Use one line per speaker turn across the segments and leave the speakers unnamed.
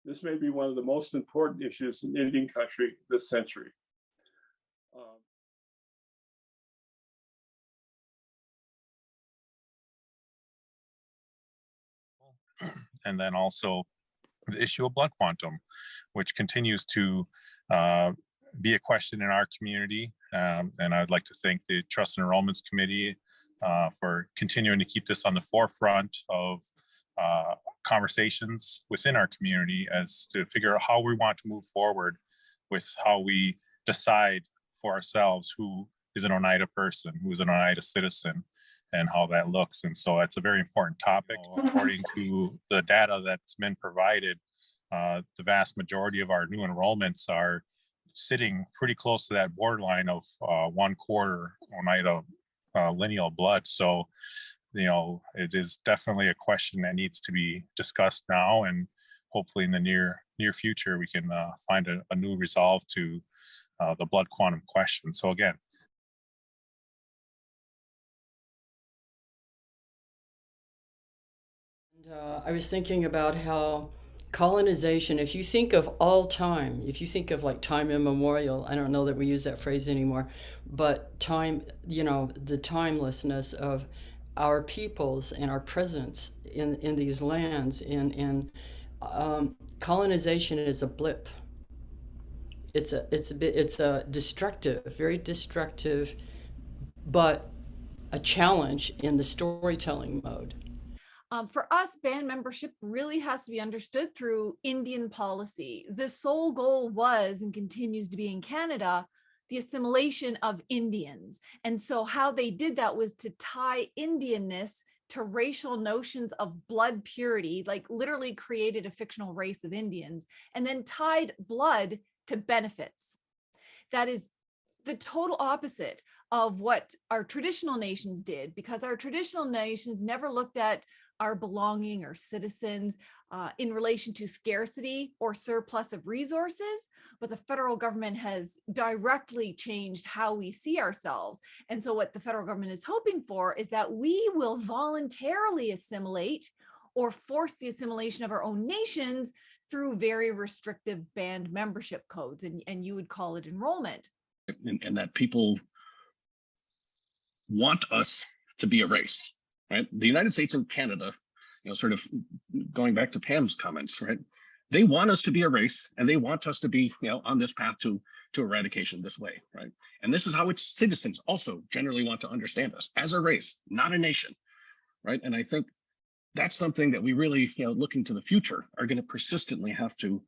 This may be one of the most important issues in Indian country this century.
And then also the issue of blood quantum, which continues to be a question in our community. And I'd like to thank the Trust and Enrollments Committee for continuing to keep this on the forefront of conversations within our community as to figure out how we want to move forward with how we decide for ourselves who is an Oneida person, who is an Oneida citizen, and how that looks. And so it's a very important topic. According to the data that's been provided, the vast majority of our new enrollments are sitting pretty close to that borderline of 1/4 Oneida lineal blood. So, you know, it is definitely a question that needs to be discussed now, and hopefully in the near future we can find a new resolve to the blood quantum question. So again,
I was thinking about how colonization, if you think of all time, if you think of like time immemorial, I don't know that we use that phrase anymore, but time, you know, the timelessness of our peoples and our presence in these lands, and colonization is a blip. It's a destructive, very destructive, but a challenge in the storytelling mode.
For us, band membership really has to be understood through Indian policy. The sole goal was and continues to be in Canada, the assimilation of Indians. And so how they did that was to tie Indianness to racial notions of blood purity, like literally created a fictional race of Indians, and then tied blood to benefits. That is the total opposite of what our traditional nations did, because our traditional nations never looked at our belonging or citizens in relation to scarcity or surplus of resources, but the federal government has directly changed how we see ourselves. And so what the federal government is hoping for is that we will voluntarily assimilate or force the assimilation of our own nations through very restrictive band membership codes, and you would call it enrollment.
And that people want us to be a race. Right, the United States and Canada, you know, sort of going back to Pam's comments, right? They want us to be a race, and they want us to be, you know, on this path to eradication this way, right? And this is how its citizens also generally want to understand us, as a race, not a nation, right? And I think that's something that we really, you know, looking to the future, are going to persistently have to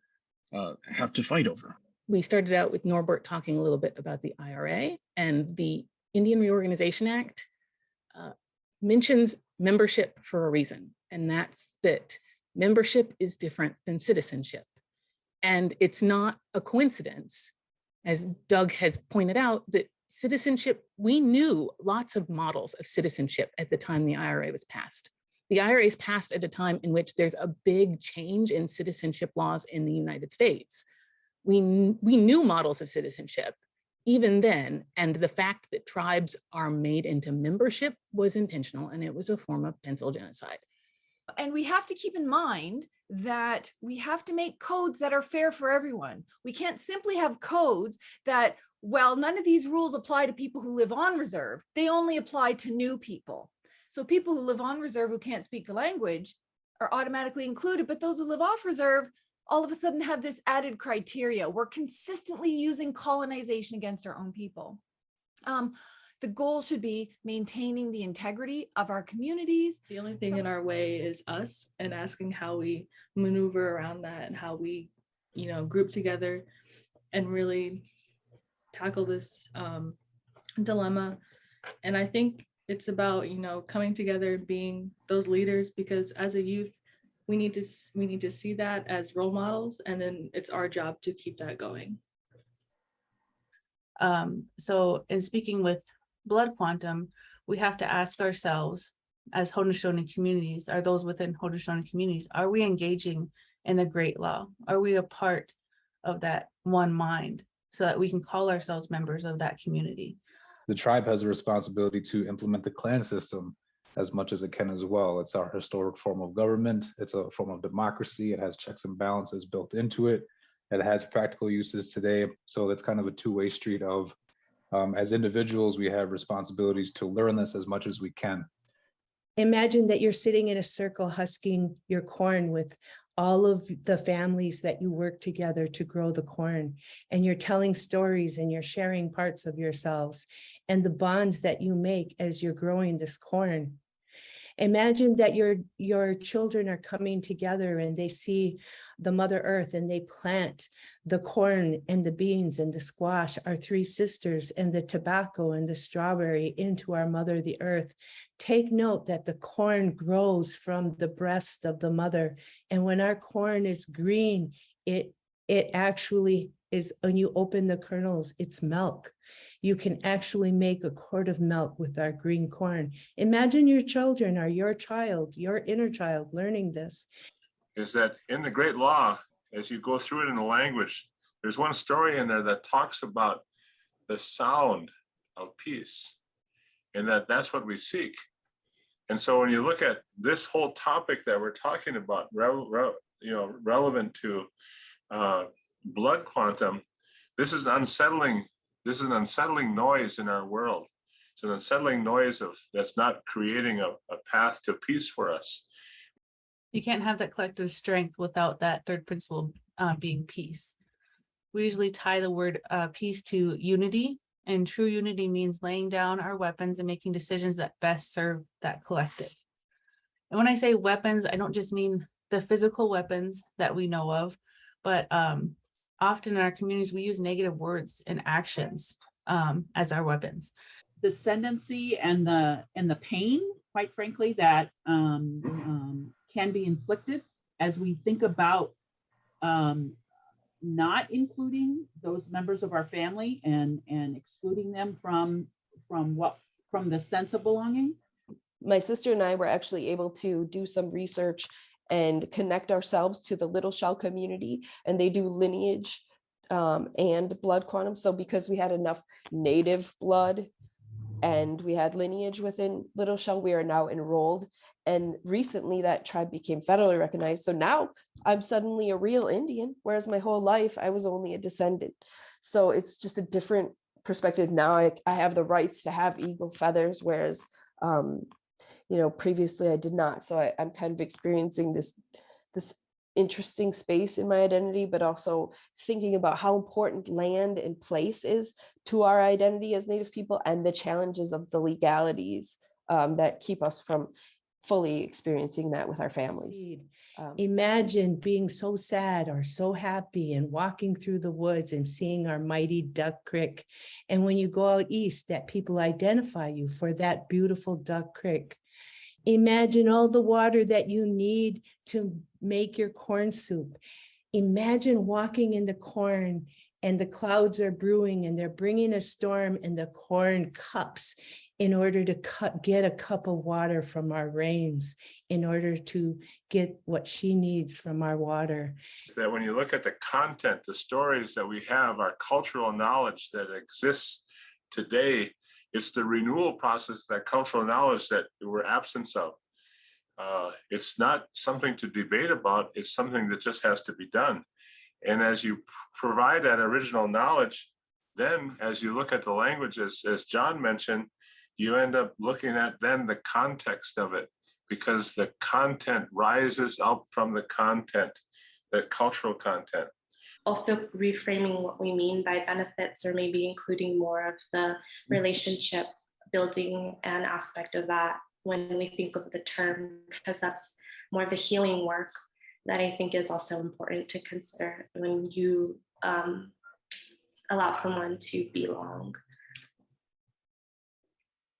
fight over.
We started out with Norbert talking a little bit about the IRA, and the Indian Reorganization Act mentions membership for a reason, and that's that membership is different than citizenship. And it's not a coincidence, as Doug has pointed out, that citizenship, we knew lots of models of citizenship at the time the IRA was passed. The IRA is passed at a time in which there's a big change in citizenship laws in the United States. We knew models of citizenship even then, and the fact that tribes are made into membership was intentional, and it was a form of pencil genocide.
And we have to keep in mind that we have to make codes that are fair for everyone. We can't simply have codes that, well, none of these rules apply to people who live on reserve. They only apply to new people. So people who live on reserve who can't speak the language are automatically included, but those who live off reserve all of a sudden have this added criteria. We're consistently using colonization against our own people. The goal should be maintaining the integrity of our communities.
The only thing in our way is us, and asking how we maneuver around that and how we, you know, group together and really tackle this dilemma. And I think it's about, you know, coming together, being those leaders, because as a youth, we need to see that as role models, and then it's our job to keep that going.
So in speaking with blood quantum, we have to ask ourselves, as Haudenosaunee communities, are those within Haudenosaunee communities, are we engaging in the Great Law? Are we a part of that one mind so that we can call ourselves members of that community?
The tribe has a responsibility to implement the clan system as much as it can as well. It's our historic form of government. It's a form of democracy. It has checks and balances built into it. It has practical uses today. So it's kind of a two-way street of, as individuals, we have responsibilities to learn this as much as we can.
Imagine that you're sitting in a circle husking your corn with all of the families that you work together to grow the corn, and you're telling stories and you're sharing parts of yourselves and the bonds that you make as you're growing this corn. Imagine that your children are coming together and they see the Mother Earth and they plant the corn and the beans and the squash, our three sisters, and the tobacco and the strawberry into our Mother, the Earth. Take note that the corn grows from the breast of the mother. And when our corn is green, it actually is, when you open the kernels, it's milk. You can actually make a quart of milk with our green corn. Imagine your children or your child, your inner child learning this.
Is that in the Great Law, as you go through it in the language, there's one story in there that talks about the sound of peace, and that's what we seek. And so when you look at this whole topic that we're talking about, relevant to blood quantum, this is unsettling. This is an unsettling noise in our world. It's an unsettling noise that's not creating a path to peace for us.
You can't have that collective strength without that third principle being peace. We usually tie the word peace to unity, and true unity means laying down our weapons and making decisions that best serve that collective. And when I say weapons, I don't just mean the physical weapons that we know of, but often in our communities, we use negative words and actions as our weapons.
The ascendancy and the pain, quite frankly, that can be inflicted as we think about not including those members of our family and excluding them from the sense of belonging.
My sister and I were actually able to do some research and connect ourselves to the Little Shell community, and they do lineage and blood quantum. So because we had enough native blood and we had lineage within Little Shell, we are now enrolled. And recently that tribe became federally recognized. So now I'm suddenly a real Indian, whereas my whole life I was only a descendant. So it's just a different perspective. Now I have the rights to have eagle feathers, whereas previously I did not. So I'm kind of experiencing this interesting space in my identity, but also thinking about how important land and place is to our identity as Native people, and the challenges of the legalities that keep us from fully experiencing that with our families.
Imagine being so sad or so happy and walking through the woods and seeing our mighty Duck Creek. And when you go out east, that people identify you for that beautiful Duck Creek. Imagine all the water that you need to make your corn soup. Imagine walking in the corn and the clouds are brewing and they're bringing a storm, and the corn cups in order to get a cup of water from our rains, in order to get what she needs from our water.
That when you look at the content, the stories that we have, our cultural knowledge that exists today, it's the renewal process, that cultural knowledge that we're absent of. It's not something to debate about, it's something that just has to be done. And as you provide that original knowledge, then as you look at the languages, as John mentioned, you end up looking at then the context of it, because the content rises up from the content, that cultural content.
Also reframing what we mean by benefits, or maybe including more of the relationship building and aspect of that when we think of the term, because that's more of the healing work that I think is also important to consider when you allow someone to belong.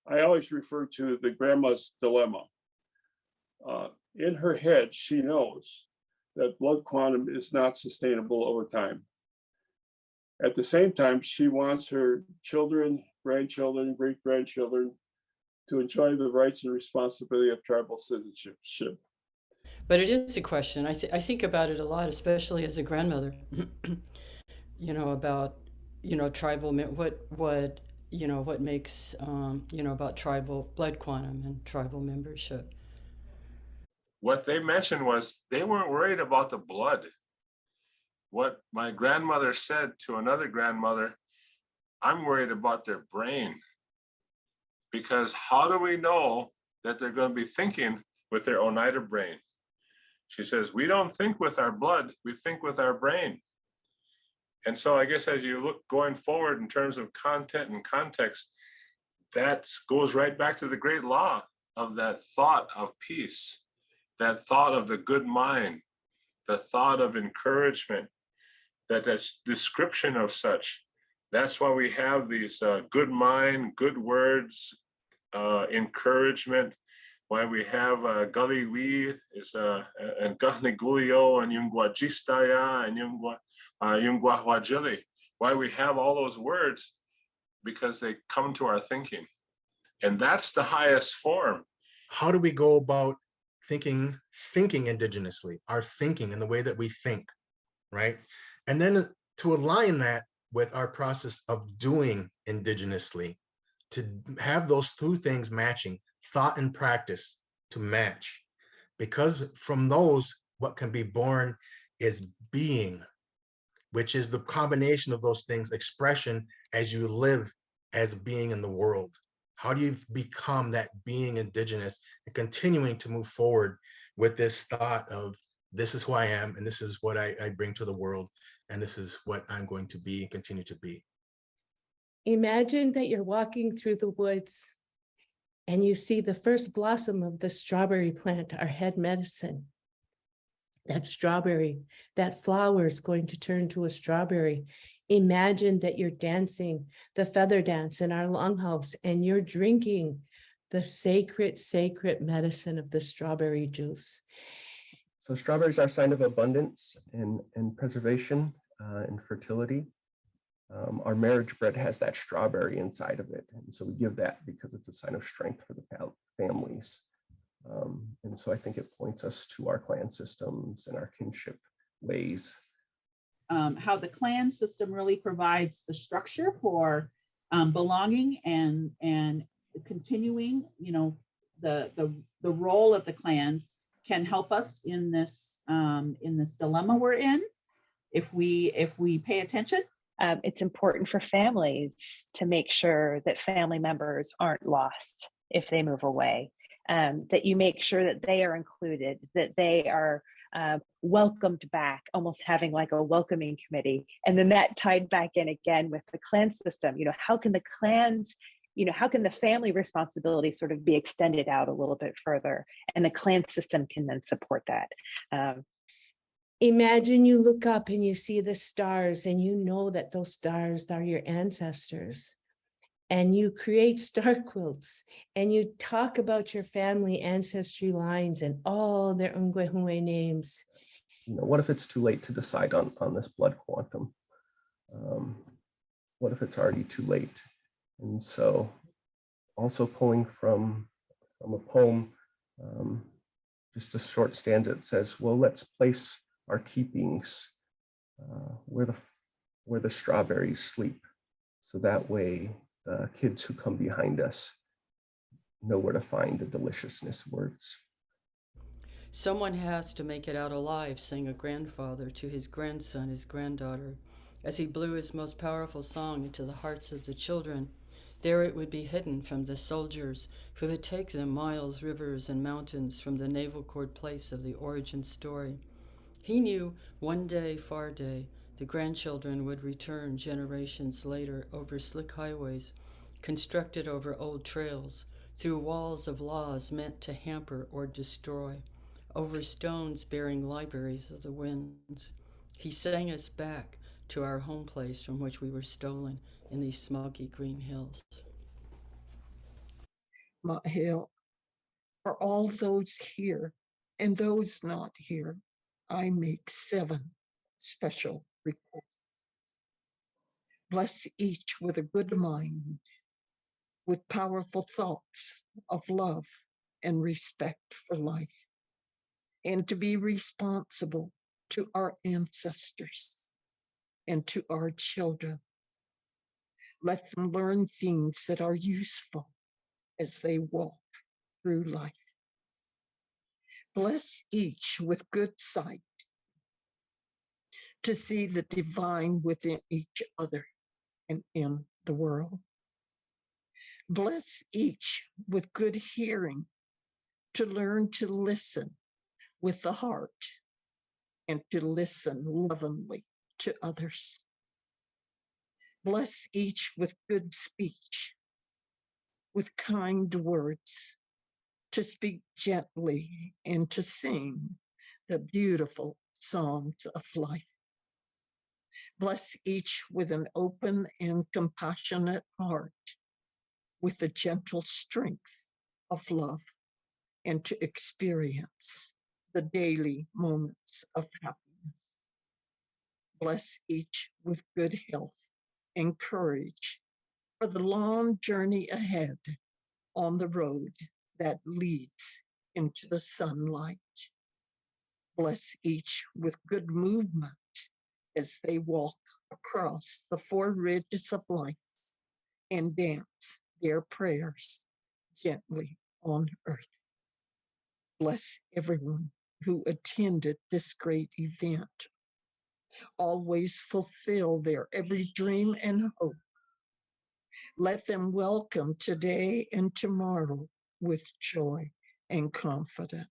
I always refer to the grandma's dilemma. In her head, she knows that blood quantum is not sustainable over time. At the same time, she wants her children, grandchildren, great-grandchildren to enjoy the rights and responsibility of tribal citizenship.
But it is a question. I think about it a lot, especially as a grandmother, about, tribal, what what makes, about tribal blood quantum and tribal membership.
What they mentioned was they weren't worried about the blood. What my grandmother said to another grandmother, I'm worried about their brain. Because how do we know that they're going to be thinking with their Oneida brain? She says, we don't think with our blood, we think with our brain. And so I guess as you look going forward in terms of content and context, that goes right back to the great law of that thought of peace, that thought of the good mind, the thought of encouragement, that description of such. That's why we have these good mind, good words, encouragement, why we have Galiwi is and Gahnigulio and Yungwajistaya and Yungwahwajili. Why we have all those words, because they come to our thinking. And that's the highest form.
How do we go about thinking indigenously, our thinking and the way that we think, right? And then to align that with our process of doing indigenously, to have those two things matching, thought and practice to match. Because from those, what can be born is being, which is the combination of those things, expression as you live as being in the world. How do you become that being indigenous and continuing to move forward with this thought of this is who I am and this is what I bring to the world and this is what I'm going to be and continue to be.
Imagine that you're walking through the woods and you see the first blossom of the strawberry plant, our head medicine. That strawberry, that flower is going to turn to a strawberry. Imagine that you're dancing the feather dance in our longhouse and you're drinking the sacred medicine of the strawberry juice.
So strawberries are a sign of abundance and preservation and fertility. Our marriage bread has that strawberry inside of it. And so we give that because it's a sign of strength for the families. And so I think it points us to our clan systems and our kinship ways.
How the clan system really provides the structure for belonging and continuing, the role of the clans can help us in this dilemma we're in if we pay attention.
It's important for families to make sure that family members aren't lost if they move away, that you make sure that they are included, that they are welcomed back, almost having like a welcoming committee. And then that tied back in again with the clan system. How can the clans, how can the family responsibility sort of be extended out a little bit further? And the clan system can then support that.
Imagine you look up and you see the stars and you know that those stars are your ancestors. And you create star quilts and you talk about your family ancestry lines and all their Ungwehue names.
What if it's too late to decide on this blood quantum? What if it's already too late? And so also pulling from a poem, just a short stanza that says, well, let's place our keepings where the strawberries sleep. So that way the kids who come behind us know where to find the deliciousness words.
Someone has to make it out alive, sang a grandfather to his grandson, his granddaughter, as he blew his most powerful song into the hearts of the children. There it would be hidden from the soldiers who had taken them miles, rivers, and mountains from the naval cord place of the origin story. He knew one day, far day, the grandchildren would return generations later over slick highways, constructed over old trails, through walls of laws meant to hamper or destroy, over stones bearing libraries of the winds. He sang us back to our home place from which we were stolen in these smoggy green hills.
Mahil, for all those here and those not here, I make 7 special requests. Bless each with a good mind, with powerful thoughts of love and respect for life, and to be responsible to our ancestors and to our children. Let them learn things that are useful as they walk through life. Bless each with good sight to see the divine within each other and in the world. Bless each with good hearing to learn to listen with the heart and to listen lovingly to others. Bless each with good speech, with kind words, to speak gently and to sing the beautiful songs of life. Bless each with an open and compassionate heart, with the gentle strength of love, and to experience the daily moments of happiness. Bless each with good health and courage for the long journey ahead on the road that leads into the sunlight. Bless each with good movement as they walk across the four ridges of life and dance their prayers gently on earth. Bless everyone who attended this great event. Always fulfill their every dream and hope. Let them welcome today and tomorrow with joy and confidence.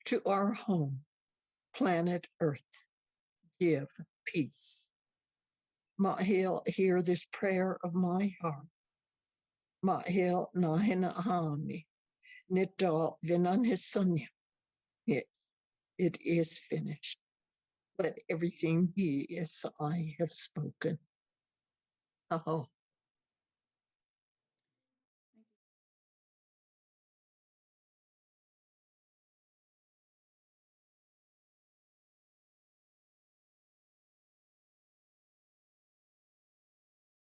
To our home, planet Earth, give peace. Mahil, hear this prayer of my heart. Mahil nahina hami, nita vinan hisonya. It is finished. Let everything be as I have spoken. Oh.